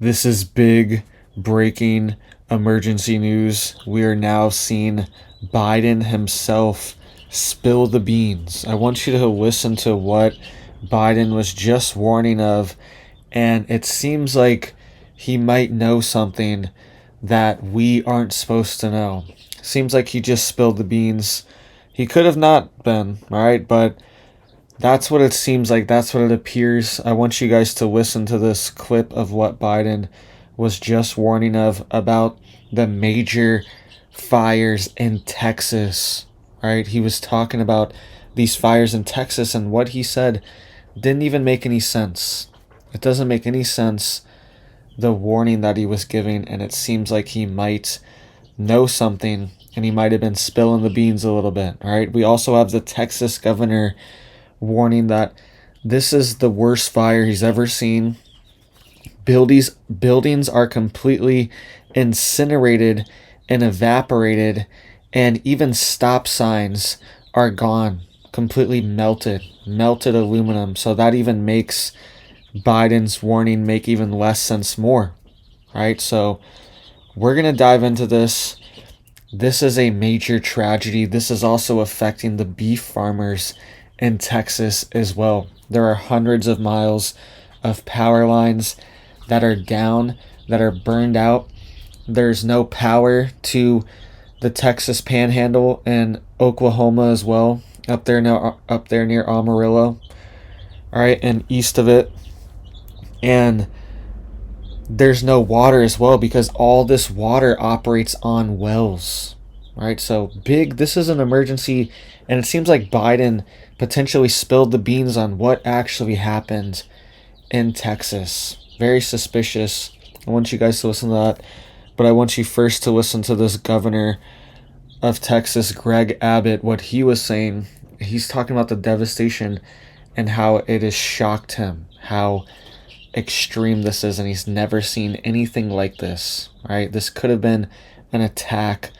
This is big breaking emergency news. We are now seeing Biden himself spill the beans. I want you to listen to what Biden was just warning of, and it seems like he might know something that we aren't supposed to know. Seems like he just spilled the beans. He could have not been, all right, but that's what it seems like. That's what it appears. I want you guys to listen to this clip of what Biden was just warning of about the major fires in Texas. Right? He was talking about these fires in Texas, and what he said didn't even make any sense. It doesn't make any sense, the warning that he was giving, and it seems like he might know something, and he might have been spilling the beans a little bit. All right? We also have the Texas governor warning that this is the worst fire he's ever seen. Buildings are completely incinerated and evaporated, and even stop signs are gone, completely melted aluminum. So that even makes Biden's warning make even less sense more, right? So we're going to dive into this. This is a major tragedy. This is also affecting the beef farmers in Texas as well. There are hundreds of miles of power lines that are down, that are burned out. There's no power to the Texas Panhandle and Oklahoma as well, up there near Amarillo, all right, and east of it. And there's no water as well because all this water operates on wells, right? So this is an emergency, and it seems like Biden potentially spilled the beans on what actually happened in Texas. Very suspicious. I want you guys to listen to that, but I want you first to listen to this governor of Texas, Greg Abbott, what he was saying. He's talking about the devastation and how it has shocked him, how extreme this is, and he's never seen anything like this, right? This could have been an attack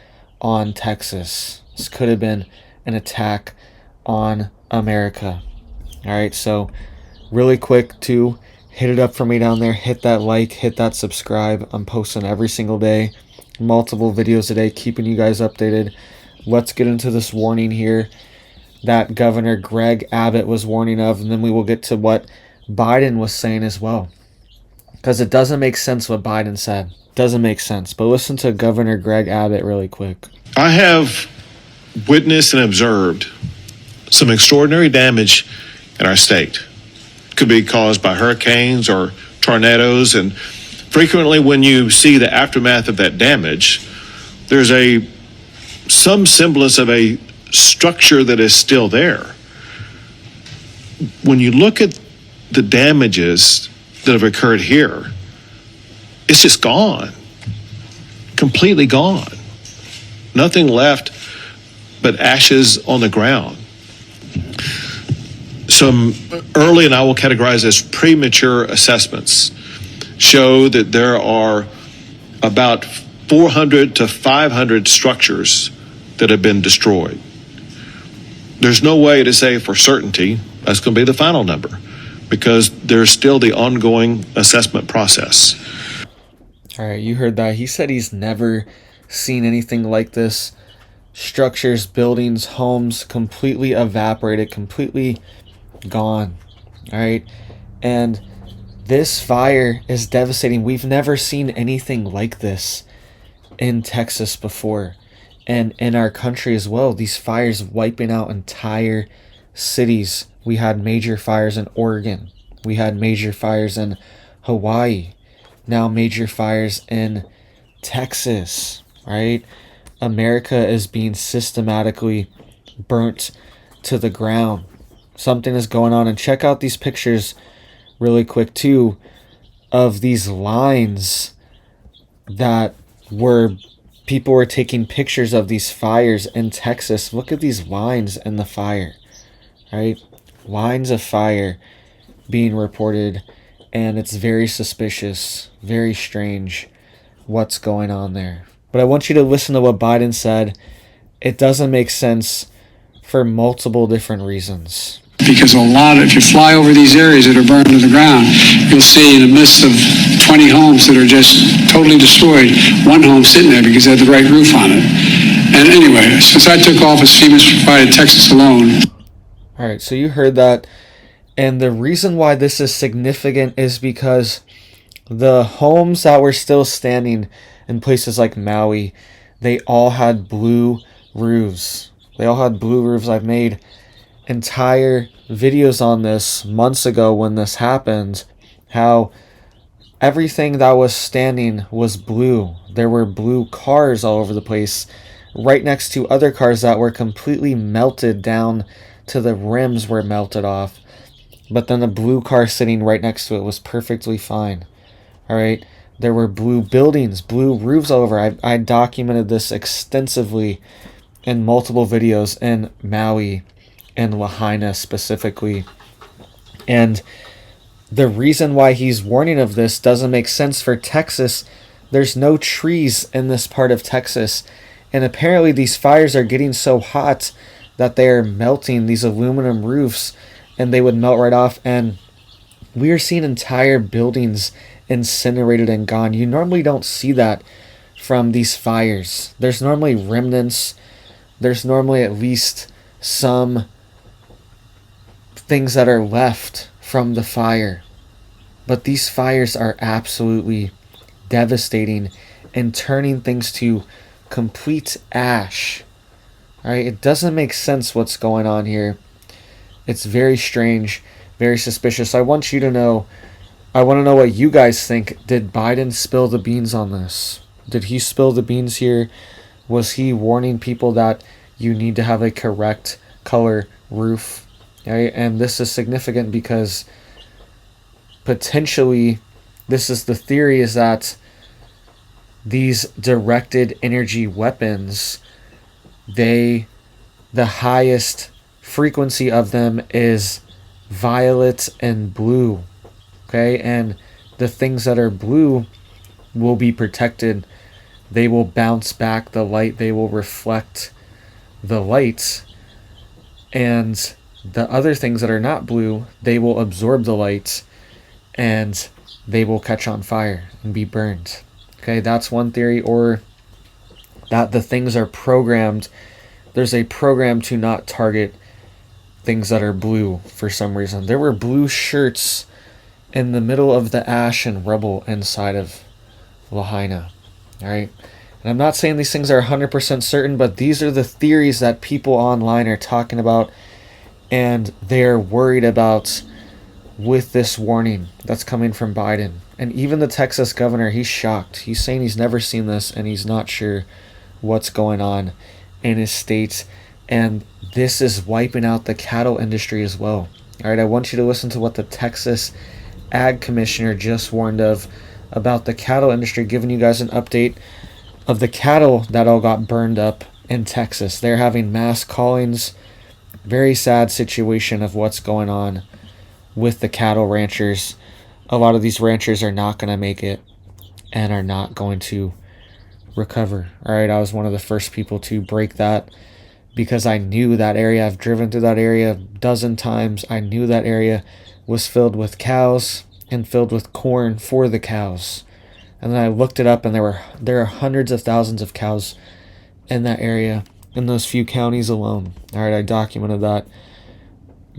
on Texas. This could have been an attack on America. All right, so really quick to hit it up for me down there. Hit that like, hit that subscribe. I'm posting every single day, multiple videos a day, keeping you guys updated. Let's get into this warning here that Governor Greg Abbott was warning of, and then we will get to what Biden was saying as well, because it doesn't make sense what Biden said. Doesn't make sense. But listen to Governor Greg Abbott really quick. I have witnessed and observed some extraordinary damage in our state. Could be caused by hurricanes or tornadoes, and frequently when you see the aftermath of that damage, there's some semblance of a structure that is still there. When you look at the damages that have occurred here, it's just gone, completely gone. Nothing left but ashes on the ground. Some early, and I will categorize as premature assessments, show that there are about 400 to 500 structures that have been destroyed. There's no way to say for certainty that's going to be the final number, because there's still the ongoing assessment process. All right, you heard that. He said he's never seen anything like this. Structures, buildings, homes completely evaporated, completely gone. All right, and this fire is devastating. We've never seen anything like this in Texas before, and in our country as well. These fires wiping out entire cities. We had major fires in Oregon. We had major fires in Hawaii. Now major fires in Texas, right? America is being systematically burnt to the ground. Something is going on. And check out these pictures really quick too of these lines that people were taking pictures of these fires in Texas. Look at these lines in the fire, right? Lines of fire being reported, and it's very suspicious, very strange what's going on there. But I want you to listen to what Biden said. It doesn't make sense for multiple different reasons. Because if you fly over these areas that are burned to the ground, you'll see in the midst of 20 homes that are just totally destroyed, one home sitting there because it had the right roof on it. And anyway, since I took office, FEMA's provided Texas alone. All right, so you heard that. And the reason why this is significant is because the homes that were still standing in places like Maui, they all had blue roofs. They all had blue roofs. I've made entire videos on this months ago when this happened, how everything that was standing was blue. There were blue cars all over the place, right next to other cars that were completely melted down to the rims were melted off. But then the blue car sitting right next to it was perfectly fine. All right. There were blue buildings, blue roofs all over. I documented this extensively in multiple videos in Maui and Lahaina specifically. And the reason why he's warning of this doesn't make sense for Texas. There's no trees in this part of Texas. And apparently these fires are getting so hot that they're melting these aluminum roofs and they would melt right off. And we are seeing entire buildings incinerated and gone. You normally don't see that from these fires. There's normally remnants. There's normally at least some things that are left from the fire. But these fires are absolutely devastating and turning things to complete ash. All right, it doesn't make sense what's going on here. It's very strange, very suspicious. I want to know what you guys think. Did Biden spill the beans on this? Did he spill the beans here? Was he warning people that you need to have a correct color roof? Right? And this is significant because potentially this is the theory, is that these directed energy weapons, the highest frequency of them is violet and blue. Okay, and the things that are blue will be protected. They will bounce back the light. They will reflect the light. And the other things that are not blue, they will absorb the light and they will catch on fire and be burned. Okay, that's one theory. Or that the things are programmed. There's a program to not target things that are blue for some reason. There were blue shirts in the middle of the ash and rubble inside of Lahaina. All right. And I'm not saying these things are 100% certain, but these are the theories that people online are talking about and they're worried about with this warning that's coming from Biden. And even the Texas governor, he's shocked. He's saying he's never seen this and he's not sure what's going on in his state. And this is wiping out the cattle industry as well. All right, I want you to listen to what the Texas Ag Commissioner just warned of about the cattle industry, giving you guys an update of the cattle that all got burned up in Texas. They're having mass callings. Very sad situation of what's going on with the cattle ranchers. A lot of these ranchers are not going to make it and are not going to recover. All right, I was one of the first people to break that because I knew that area. I've driven through that area a dozen times. I knew that area was filled with cows and filled with corn for the cows. And then I looked it up, and there are hundreds of thousands of cows in that area, in those few counties alone. All right, I documented that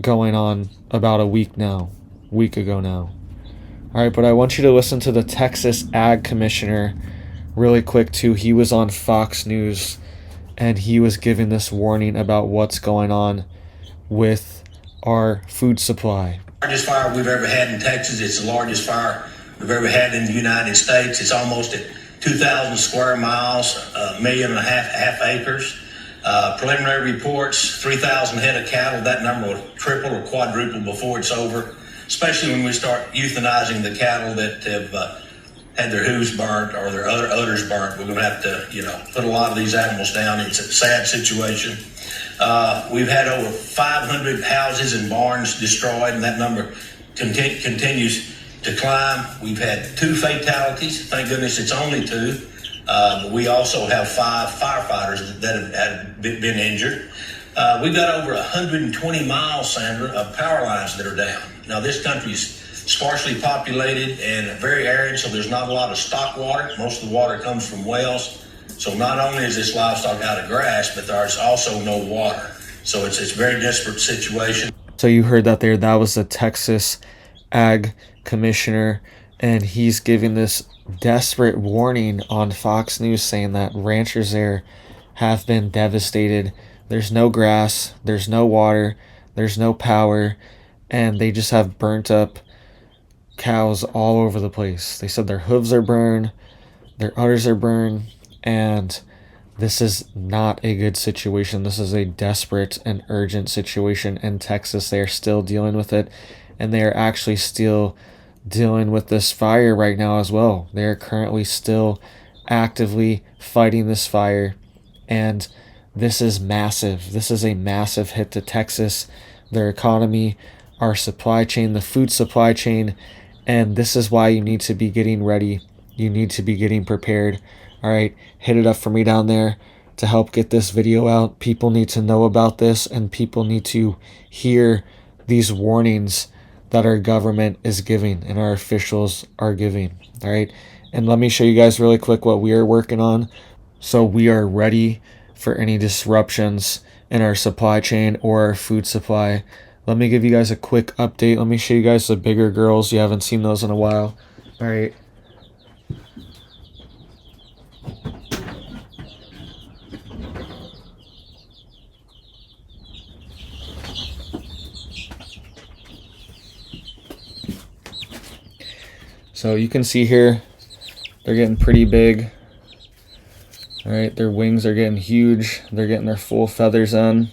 going on about a week ago now. All right, but I want you to listen to the Texas Ag Commissioner really quick too. He was on Fox News, and he was giving this warning about what's going on with our food supply. Largest fire we've ever had in Texas. It's the largest fire we've ever had in the United States. It's almost at 2,000 square miles, 1.5 million acres. Preliminary reports, 3,000 head of cattle. That number will triple or quadruple before it's over, especially when we start euthanizing the cattle that have had their hooves burnt or their other udders burnt. We're going to have to, put a lot of these animals down. It's a sad situation. We've had over 500 houses and barns destroyed, and that number continues to climb. We've had 2 fatalities. Thank goodness it's only 2. But we also have 5 firefighters that have been injured. We've got over 120 miles, Sandra, of power lines that are down. Now, this country's sparsely populated and very arid, so there's not a lot of stock water. Most of the water comes from wells. So not only is this livestock out of grass, but there's also no water. So it's a very desperate situation. So you heard that there. That was the Texas Ag Commissioner, and he's giving this desperate warning on Fox News, saying that ranchers there have been devastated. There's no grass, there's no water, there's no power, and they just have burnt up cows all over the place. They said their hooves are burned, their udders are burned, and this is not a good situation. This is a desperate and urgent situation in Texas. They are still dealing with it, and they are actually still dealing with this fire right now as well. They are currently still actively fighting this fire, and this is massive. This is a massive hit to Texas, their economy, our supply chain, the food supply chain, and this is why you need to be getting ready. You need to be getting prepared. All right, hit it up for me down there to help get this video out. People need to know about this, and people need to hear these warnings that our government is giving and our officials are giving. All right, and let me show you guys really quick what we are working on, so we are ready for any disruptions in our supply chain or our food supply. Let me give you guys a quick update. Let me show you guys the bigger girls. You haven't seen those in a while. All right. So you can see here, they're getting pretty big. All right, their wings are getting huge. They're getting their full feathers on,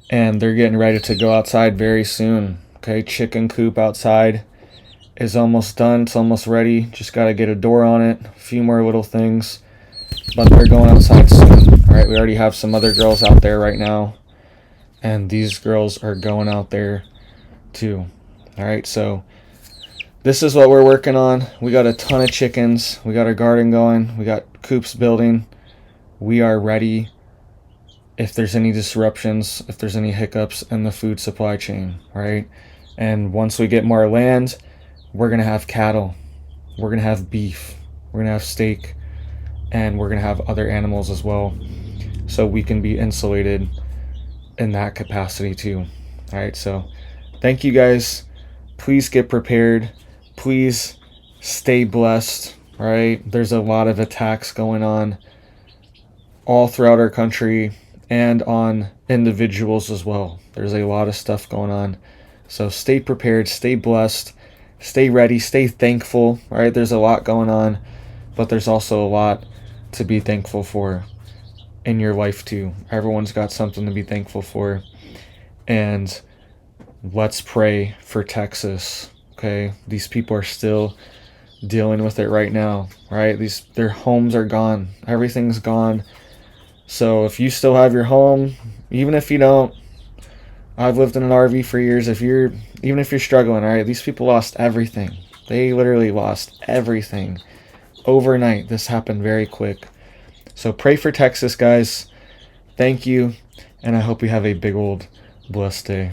and they're getting ready to go outside very soon. Okay, chicken coop outside is almost done. It's almost ready. Just got to get a door on it, a few more little things, but they're going outside soon. All right, we already have some other girls out there right now, and these girls are going out there too. All right, so this is what we're working on. We got a ton of chickens. We got our garden going. We got coops building. We are ready if there's any disruptions, if there's any hiccups in the food supply chain, right? And once we get more land, we're going to have cattle. We're going to have beef. We're going to have steak. And we're going to have other animals as well. So we can be insulated in that capacity too. All right, so thank you guys. Please get prepared. Please stay blessed, right? There's a lot of attacks going on all throughout our country and on individuals as well. There's a lot of stuff going on. So stay prepared, stay blessed, stay ready, stay thankful, right? There's a lot going on, but there's also a lot to be thankful for in your life too. Everyone's got something to be thankful for. And let's pray for Texas. Okay, these people are still dealing with it right now, right? Their homes are gone. Everything's gone. So if you still have your home, even if you don't, I've lived in an RV for years. Even if you're struggling, right? These people lost everything. They literally lost everything overnight. This happened very quick. So pray for Texas, guys. Thank you, and I hope you have a big old blessed day.